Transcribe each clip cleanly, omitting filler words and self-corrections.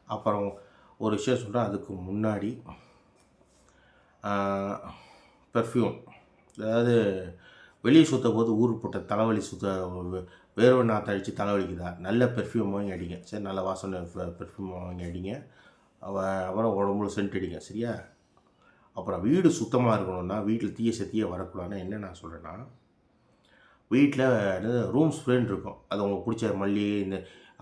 அப்புறம் ஒரு விஷயம் சொல்கிறேன். அதுக்கு முன்னாடி பெர்ஃப்யூம், அதாவது வெளியே சுற்றும் போது ஊர் போட்ட தலைவலி வேர்வை நாற்றம் அடித்து தலைவலிக்குதா, நல்ல பெர்ஃப்யூம் வாங்கி அடிங்க. சரி, நல்ல வாசனை பெர்ஃப்யூம் வாங்கி அடிங்க. அப்புறம் உடம்புல சென்ட் அடிங்க. சரியா? அப்புறம் வீடு சுத்தமாக இருக்கணும்னா, வீட்டில் தீய வரக்கூடாதுன்னா என்ன நான் சொல்கிறேன்னா, வீட்டில் ரூம் ஸ்ப்ரேன்னு இருக்கும். அது உங்களுக்கு பிடிச்ச மல்லி,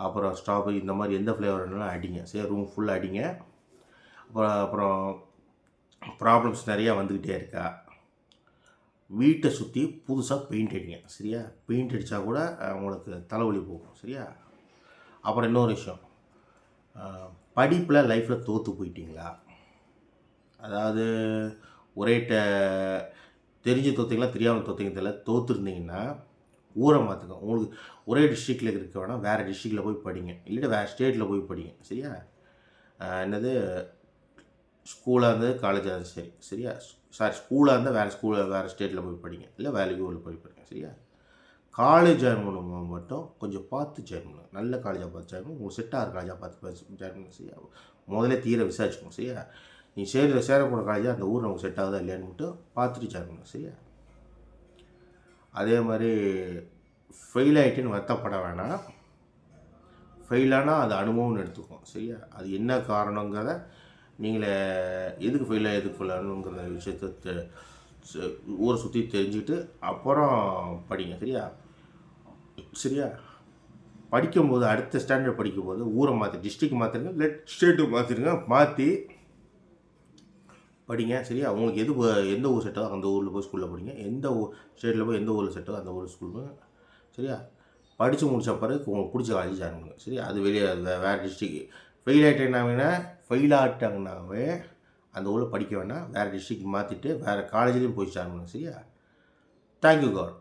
அப்புறம் ஸ்ட்ராபெரி, இந்த மாதிரி எந்த ஃப்ளேவர்னாலும் அடிங்க. சரி, ரூம் ஃபுல்லாக அடிங்க. அப்புறம் ப்ராப்ளம்ஸ் நிறையா வந்துக்கிட்டே இருக்கா, வீட்டை சுற்றி புதுசாக பெயிண்ட் அடிங்க. சரியா? பெயிண்ட் அடித்தா கூட உங்களுக்கு தலைவலி போகும். சரியா? அப்புறம் இன்னொரு விஷயம், படிப்பில் லைஃப்பில் தோற்று போயிட்டீங்களா, அதாவது ஒரே தெரிஞ்சு தோற்றிங்களா தெரியாமல் தோற்றிங்க தெரியல, தோற்றுருந்தீங்கன்னா ஊரை மாற்றுங்க. உங்களுக்கு ஒரே டிஸ்ட்ரிக்டில் இருக்க வேணால் வேறு டிஸ்ட்ரிக்டில் போய் படிங்க, இல்லைன்னா வேறு ஸ்டேட்டில் போய் படிங்க. சரியா? என்னது, ஸ்கூலாக இருந்தது காலேஜாக இருந்தது சரி. சரியா? ஸ்கூலாக இருந்தால் வேறு ஸ்டேட்டில் போய் படிங்க, இல்லை வேறு ஊரில் போய் படிங்க. சரியா? காலேஜ் ஜாயின் பண்ணும்போது மட்டும் கொஞ்சம் பார்த்து ஜாயின் பண்ணுங்க. நல்ல காலேஜாக பார்த்து ஜாயின் பண்ணுங்க. உங்களுக்கு செட் ஆகிற காலேஜாக பார்த்து ஜாயின் பண்ணுங்க. சரியா? முதல்ல தீர விசாரிச்சுக்கணும். சரியா? நீ சேரப்போன காலேஜாக அந்த ஊர் நமக்கு செட் ஆகுதா இல்லையான்னு மட்டும் பார்த்துட்டு ஜாயின் பண்ணுங்க. சரியா? அதே மாதிரி ஃபெயில் ஆகிட்டுன்னு வருத்தப்பட வேணாம். ஃபெயிலானால் அது அனுபவம்னு எடுத்துக்கோம். சரியா? அது என்ன காரணங்கிறத நீங்களே, எதுக்கு ஃபெயில் ஆகணுங்கிற விஷயத்த ஊரை சுற்றி தெரிஞ்சுக்கிட்டு அப்புறம் படிங்க. சரியா? சரியா? படிக்கும்போது அடுத்த ஸ்டாண்டர்ட் படிக்கும்போது ஊரை டிஸ்ட்ரிக்ட் மாற்றிருங்க, இல்லை ஸ்டேட்டுக்கு மாற்றிருங்க. மாற்றி படிங்க. சரியா? உங்களுக்கு எந்த ஊர் செட்டோ அந்த ஊரில் போய் ஸ்கூலில் படிங்க. எந்த ஸ்டேட்டில் போய் எந்த ஊரில் செட்டோ அந்த ஊர் ஸ்கூல் போய். சரியா? படித்து முடித்த பிறகு உங்களுக்கு பிடிச்ச காலேஜ் ஜாயின் பண்ணுங்க. சரியா? அது வெளியே வேறு டிஸ்ட்ரிக் ஃபெயில் ஆகிட்டாங்கன்னாவே அந்த ஊரில் படிக்க வேணாம், வேறு டிஸ்ட்ரிக்ட் மாற்றிட்டு வேறு காலேஜ்லேயும் போய் ஜாயின் பண்ணுங்க. சரியா? Thank you God.